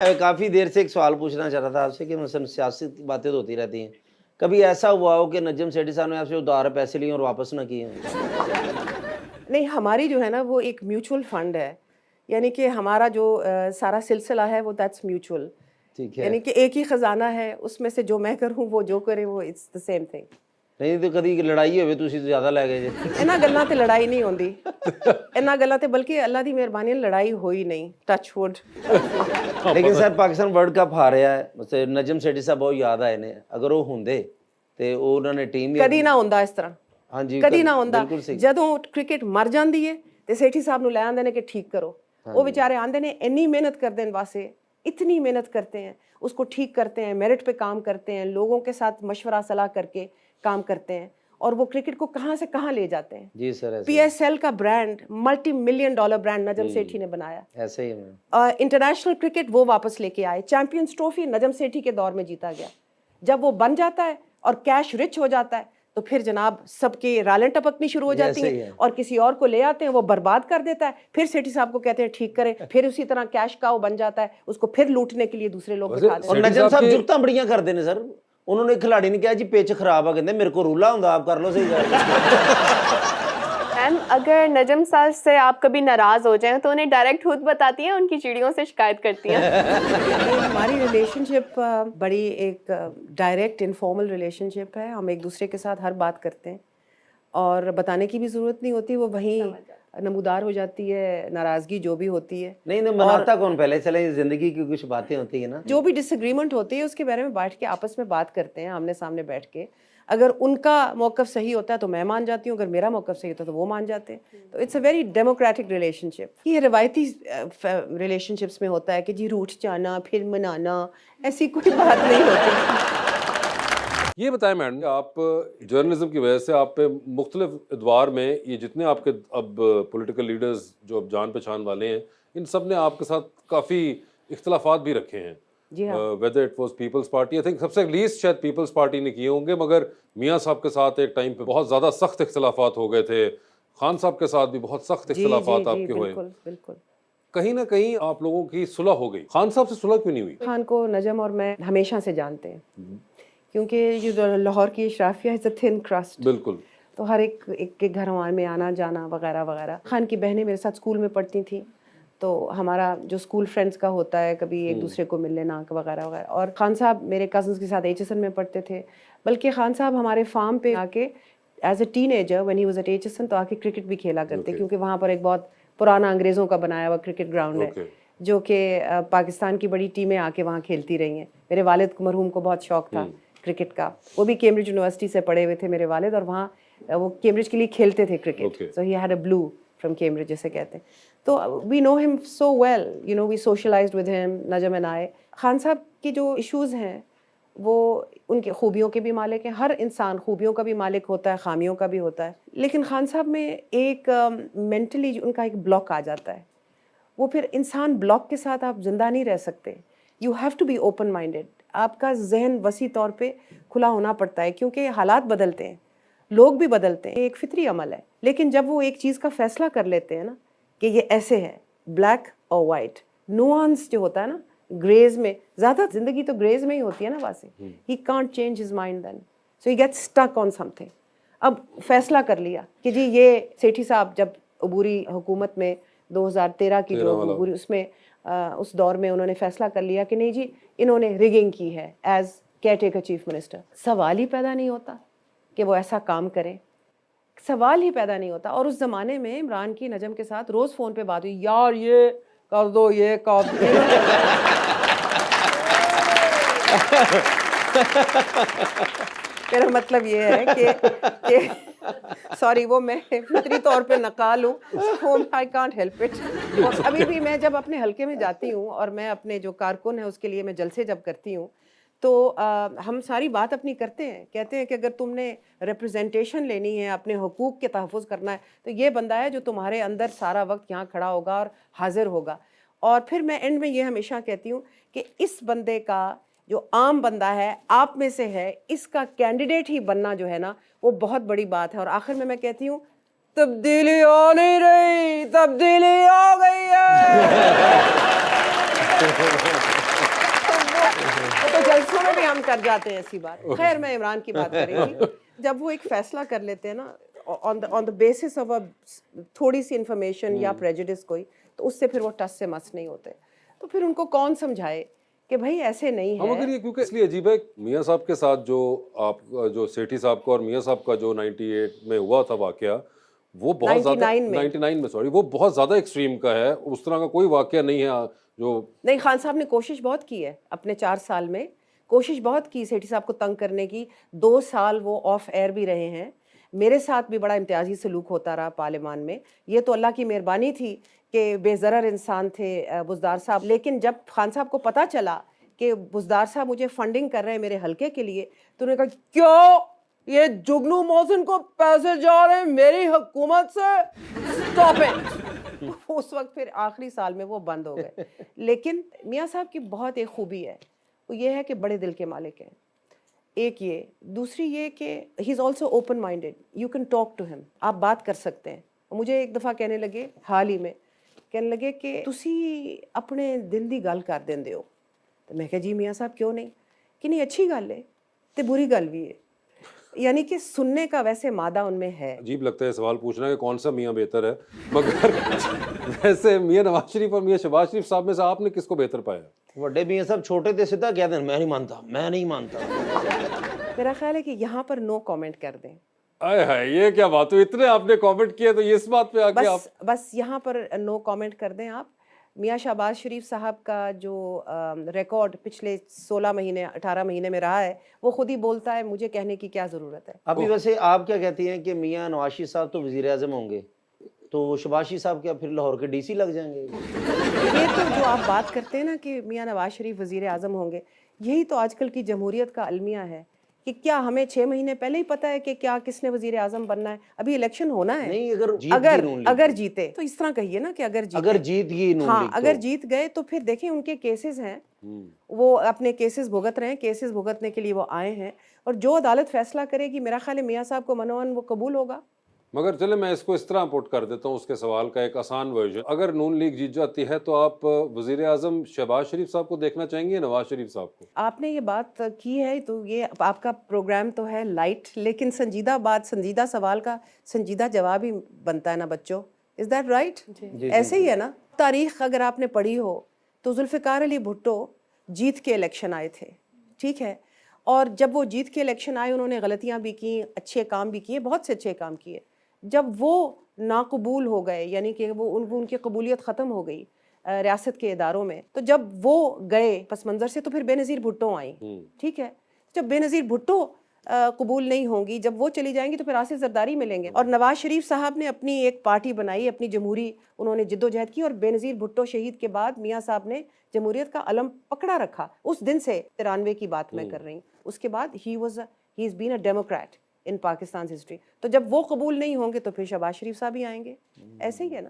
काफ़ी देर से एक सवाल पूछना चाह रहा था आपसे कि मसलन सियासी बातें तो होती रहती हैं, कभी ऐसा हुआ हो कि नजम सेठी साहब ने आपसे उधार पैसे लिए और वापस ना किए हों? नहीं, हमारी जो है ना वो एक म्यूचुअल फंड है, यानी कि हमारा जो सारा सिलसिला है वो दैट्स म्यूचुअल, ठीक है। यानी कि एक ही खजाना है, उसमें से जो मैं करूँ वो जो करे वो इट्स द सेम थिंग। नहीं तो कभी लड़ाई होवे ਤੁਸੀਂ ਜ਼ਿਆਦਾ ਲੈ ਗਏ ਜੇ। ਇਹਨਾਂ ਗੱਲਾਂ ਤੇ ਲੜਾਈ ਨਹੀਂ ਹੁੰਦੀ, ਇਹਨਾਂ ਗੱਲਾਂ ਤੇ ਬਲਕਿ ਅੱਲਾ ਦੀ ਮਿਹਰਬਾਨੀ ਨਾਲ ਲੜਾਈ ਹੋਈ ਨਹੀਂ, ਟੱਚ ਵੁੱਡ। ਲੇਕਿਨ ਸਰ ਪਾਕਿਸਤਾਨ ਵਰਲਡ ਕੱਪ ਹਾਰਿਆ ਹੈ, ਮਤਲਬ ਨਜਮ ਸੇਠੀ ਸਾਹਿਬ ਬਹੁਤ ਯਾਦ ਆਏ ਨੇ, ਅਗਰ ਉਹ ਹੁੰਦੇ ਤੇ ਉਹਨਾਂ ਨੇ ਟੀਮ ਕਦੀ ਨਾ ਹੁੰਦਾ ਇਸ ਤਰ੍ਹਾਂ, ਹਾਂਜੀ ਕਦੀ ਨਾ ਹੁੰਦਾ। ਬਿਲਕੁਲ ਸਹੀ। ਜਦੋਂ ਕ੍ਰਿਕਟ ਮਰ ਜਾਂਦੀ ਹੈ ਤੇ ਸੇਠੀ ਸਾਹਿਬ ਨੂੰ ਲੈ ਆਉਂਦੇ ਨੇ ਕਿ ਠੀਕ ਕਰੋ, वो बेचारे आंदे ने इतनी मेहनत करते हैं वास्ते, इतनी मेहनत करते हैं, उसको ठीक करते हैं, मेरिट पे काम करते हैं, लोगों के साथ मशवरा सलाह करके काम करते हैं और वो क्रिकेट को कहाँ से कहाँ ले जाते हैं। जी सर, PSL का brand $multi-million brand Najam Sethi ने बनाया, ऐसे ही इंटरनेशनल क्रिकेट वो वापस लेके आए, चैंपियंस ट्रॉफी नजम सेठी के दौर में जीता गया। जब वो बन जाता है और कैश रिच हो जाता है तो फिर जनाब सबके रालें टपकनी शुरू हो जाती हैं और किसी और को ले आते हैं, वो बर्बाद कर देता है, फिर सेठी साहब को कहते हैं ठीक करें, फिर उसी तरह कैश काउ बन जाता है, उसको फिर लूटने के लिए दूसरे लोग दिखा देते हैं। और नजम साहब जुगतां बड़ियां करते ने सर, उन्होंने खिलाड़ी ने कहा जी पिच खराब है, कहते मेरे को रूला हुंदा आप कर लो सही जा। मैम अगर नजम साहब से आप कभी नाराज़ हो जाएं तो उन्हें डायरेक्ट खुद बताती हैं, उनकी चिड़ियों से शिकायत करती हैं? हमारी रिलेशनशिप बड़ी एक डायरेक्ट इनफॉर्मल रिलेशनशिप है, हम एक दूसरे के साथ हर बात करते हैं और बताने की भी ज़रूरत नहीं होती, वो वहीं नमूदार हो जाती है, नाराज़गी जो भी होती है। नहीं मनाता कौन पहले, चले ज़िंदगी की कुछ बातें होती है ना, जो भी डिसएग्रीमेंट होती है उसके बारे में बैठ के आपस में बात करते हैं, आमने सामने बैठ के। अगर उनका मौक़िफ़ सही होता है तो मैं मान जाती हूँ, अगर मेरा मौक़िफ़ सही होता है तो वो मान जाते हैं। तो it's a very democratic relationship. ये रिवायती रिलेशनशिप्स में होता है कि जी रूठ जाना फिर मनाना, ऐसी कोई बात नहीं होती। ये बताएं मैडम, आप जर्नलिज्म की वजह से आप पे मुख्तलिफ अदवार में ये जितने आपके अब पॉलिटिकल लीडर्स जो अब जान पहचान वाले हैं, इन सब ने आपके साथ काफ़ी इख्तलाफात भी रखे हैं। जी हाँ। Whether it was People's Party, I think सबसे लीस्ट शायद पीपल्स पार्टी ने किए होंगे, मगर मियाँ साहब के साथ एक टाइम पे बहुत ज़्यादा सख्त इख्तलाफात हो गए थे, खान साहब के साथ भी बहुत सख्त इख्तलाफात आपके हुए। बिल्कुल। कहीं ना कहीं आप लोगों की सुलह हो गई, खान साहब से सुलह क्यों नहीं हुई? खान को नजम और मैं हमेशा से जानते हैं, क्योंकि जो लाहौर की इशराफिया है, इट्स अ थिन क्रस्ट। बिल्कुल। तो हर एक के घर में आना जाना वगैरह वगैरह। खान की बहनें मेरे साथ स्कूल में पढ़ती थी, तो हमारा जो स्कूल फ्रेंड्स का होता है, कभी एक दूसरे को मिल लेना वगैरह वगैरह। और खान साहब मेरे कज़न्स के साथ HSN में पढ़ते थे, बल्कि खान साहब हमारे फार्म पे आके as a teenager when he was at HSN तो आके क्रिकेट भी खेला करते, क्योंकि वहाँ पर एक बहुत पुराना अंग्रेज़ों का बनाया हुआ क्रिकेट ग्राउंड है, जो कि पाकिस्तान की बड़ी टीमें आके वहाँ खेलती रही हैं। मेरे वालिद को मरहूम को बहुत शौक़ था क्रिकेट का, वो भी कैम्ब्रिज यूनिवर्सिटी से पढ़े हुए थे मेरे वालिद, और वहाँ वो कैम्ब्रिज के लिए खेलते थे cricket, so he had a blue from Cambridge जिसे कहते हैं। तो we know him so well, you know, we socialized with him, Najam and I. Khan साहब के जो इश्यूज़ हैं वो उनकी खूबियों के भी मालिक हैं, हर इंसान खूबियों का भी मालिक होता है, खामियों का भी होता है, लेकिन खान साहब में एक मेंटली उनका एक ब्लॉक आ जाता है, वो फिर इंसान ब्लॉक के साथ आप ज़िंदा नहीं रह सकते। You have to be open minded, आपका जहन वसी तौर पे खुला होना पड़ता है, क्योंकि हालात बदलते हैं, लोग भी बदलते हैं, एक फितरी अमल है। लेकिन जब वो एक चीज़ का फ़ैसला कर लेते हैं ना कि ये ऐसे है, ब्लैक और वाइट, नुआंस जो होता है ना, ग्रेज में, ज़्यादा ज़िंदगी तो ग्रेज में ही होती है ना वासे, he can't change his mind then, so he gets stuck on something. अब फैसला कर लिया कि जी ये सेठी साहब जब अबूरी हुकूमत में 2013 की जो अबूरी उसमें उस दौर में उन्होंने फैसला कर लिया कि नहीं जी इन्होंने रिगिंग की है as caretaker chief minister. सवाल ही पैदा नहीं होता कि वो ऐसा काम करें, सवाल ही पैदा नहीं होता। और उस ज़माने में इमरान की नजम के साथ रोज़ फ़ोन पे बात हुई, यार ये कर दो, ये कर दो। मेरा मतलब ये है कि सॉरी, वो मैं फितरी तौर पे नकाल हूँ, आई कांट हेल्प इट। और अभी भी मैं जब अपने हलके में जाती हूँ और मैं अपने जो कारकुन है उसके लिए मैं जलसे जब करती हूँ, तो हम सारी बात अपनी करते हैं, कहते हैं कि अगर तुमने रिप्रेजेंटेशन लेनी है, अपने हुकूक के तहफ़्फ़ुज़ करना है, तो ये बंदा है जो तुम्हारे अंदर सारा वक्त यहाँ खड़ा होगा और हाजिर होगा। और फिर मैं एंड में ये हमेशा कहती हूँ कि इस बंदे का जो आम बंदा है, आप में से है, इसका कैंडिडेट ही बनना जो है ना, वो बहुत बड़ी बात है। और आखिर में मैं कहती हूँ तब्दीली हो नहीं रही, तब्दीली हो गई है। وہ تو جلسوں میں بھی ہم کر جاتے ہیں ایسی بات. خیر میں عمران کی بات کر رہی تھی. جب وہ ایک فیصلہ کر لیتے ہیں نا on the basis of تھوڑی سی انفارمیشن یا پریجوڈس کوئی, تو اس سے پھر وہ ٹس سے مس نہیں ہوتے. تو پھر ان کو کون سمجھائے کہ بھائی ایسے نہیں ہے. مگر یہ کیونکہ اس لیے عجیب ہے, میاں صاحب کے ساتھ جو آپ جو سیٹھی صاحب کا اور میاں صاحب کا جو 98 میں ہوا تھا واقعہ, وہ بہت زیادہ 99 میں سوری, وہ بہت زیادہ ایکسٹریم کا ہے. اس طرح کا کوئی واقعہ نہیں ہے جو نہیں. خان صاحب نے کوشش بہت کی ہے اپنے 4 سال میں, کوشش بہت کی سیٹھی صاحب کو تنگ کرنے کی. 2 سال وہ آف ایئر بھی رہے ہیں. میرے ساتھ بھی بڑا امتیازی سلوک ہوتا رہا پارلیمان میں. یہ تو اللہ کی مہربانی تھی کہ بے ضرر انسان تھے بزدار صاحب. لیکن جب خان صاحب کو پتہ چلا کہ بزدار صاحب مجھے فنڈنگ کر رہے ہیں میرے حلقے کے لیے, تو انہوں نے کہا کیوں یہ جگنو محسن کو پیسے جا رہے ہیں میری حکومت سے, اسٹاپ اٹ. اس وقت پھر آخری سال میں وہ بند ہو گئے. لیکن میاں صاحب کی بہت ایک خوبی ہے, وہ یہ ہے کہ بڑے دل کے مالک ہیں. ایک یہ, دوسری یہ کہ he is also open minded, you can talk to him, آپ بات کر سکتے ہیں. مجھے ایک دفعہ کہنے لگے حال ہی میں, کہنے لگے کہ تسی اپنے دل دی گل کر دیندے ہو. تو میں کہا جی میاں صاحب کیوں نہیں, کہ نہیں اچھی گل ہے تے بری گل بھی ہے. یعنی کہ سننے کا ویسے مادہ ان میں ہے. عجیب لگتا ہے سوال پوچھنا کہ کون سا میاں بہتر ہے, مگر ویسے میاں نواز شریف اور میاں شہباز شریف صاحب میں سے آپ نے کس کو بہتر پایا؟ بڑے میاں صاحب چھوٹے تھے سیدھا کہتے ہیں میں نہیں مانتا, میں نہیں مانتا. میرا خیال ہے کہ یہاں پر نو کامنٹ کر دیں. آئے ہائے یہ کیا بات ہوئی, اتنے آپ نے کامنٹ کیے تو یہ اس بات پہ آ کے آپ بس یہاں پر نو کامنٹ کر دیں آپ. میاں شہباز شریف صاحب کا جو ریکارڈ پچھلے 16 مہینے 18 مہینے میں رہا ہے وہ خود ہی بولتا ہے, مجھے کہنے کی کیا ضرورت ہے. ابھی ویسے آپ کیا کہتی ہیں کہ میاں نواز شریف صاحب تو وزیر اعظم ہوں گے, تو شہباز شریف صاحب کیا پھر لاہور کے ڈی سی لگ جائیں گے؟ یہ تو جو آپ بات کرتے ہیں نا کہ میاں نواز شریف وزیر اعظم ہوں گے, یہی تو آج کل کی جمہوریت کا المیہ ہے کہ کیا ہمیں 6 مہینے پہلے ہی پتہ ہے کہ کیا کس نے وزیر اعظم بننا ہے. ابھی الیکشن ہونا ہے. نہیں اگر جیتے تو اس طرح کہیے نا کہ اگر جیت گئی نون ہاں لیگ تو اگر جیت گئے تو پھر دیکھیں ان کے کیسز ہیں, وہ اپنے کیسز بھگت رہے ہیں, کیسز بھگتنے کے لیے وہ آئے ہیں, اور جو عدالت فیصلہ کرے گی میرا خیال ہے میاں صاحب کو منوان وہ قبول ہوگا. مگر چلے میں اس کو اس طرح پٹ کر دیتا ہوں, اس کے سوال کا ایک آسان ورژن. اگر نون لیگ جیت جاتی ہے تو آپ وزیر اعظم شہباز شریف صاحب کو دیکھنا چاہیں گے یا نواز شریف صاحب کو؟ آپ نے یہ بات کی ہے تو یہ آپ کا پروگرام تو ہے لائٹ, لیکن سنجیدہ بات, سنجیدہ سوال کا سنجیدہ جواب ہی بنتا ہے نا بچوں. Is that right? ایسے ہی ہے نا. تاریخ اگر آپ نے پڑھی ہو تو ذوالفقار علی بھٹو جیت کے الیکشن آئے تھے, ٹھیک ہے, اور جب وہ جیت کے الیکشن آئے انہوں نے غلطیاں بھی کیں, اچھے کام بھی کیے, بہت سے اچھے کام کیے. جب وہ ناقبول ہو گئے, یعنی کہ وہ ان کی قبولیت ختم ہو گئی ریاست کے اداروں میں, تو جب وہ گئے پس منظر سے تو پھر بے نظیر بھٹو آئیں, ٹھیک ہے. جب بے نظیر بھٹو قبول نہیں ہوں گی, جب وہ چلی جائیں گی تو پھر آصف زرداری ملیں گے. اور نواز شریف صاحب نے اپنی ایک پارٹی بنائی, اپنی جمہوری انہوں نے جد و جہد کی, اور بے نظیر بھٹو شہید کے بعد میاں صاحب نے جمہوریت کا علم پکڑا رکھا. اس دن سے 93 کی بات میں کر رہی ہوں, اس کے بعد ہی از بین اے ڈیموکریٹ ان پاکستان ہسٹری. تو جب وہ قبول نہیں ہوں گے تو پھر شہباز شریف صاحب ہی آئیں گے. ایسے ہی ہے نا.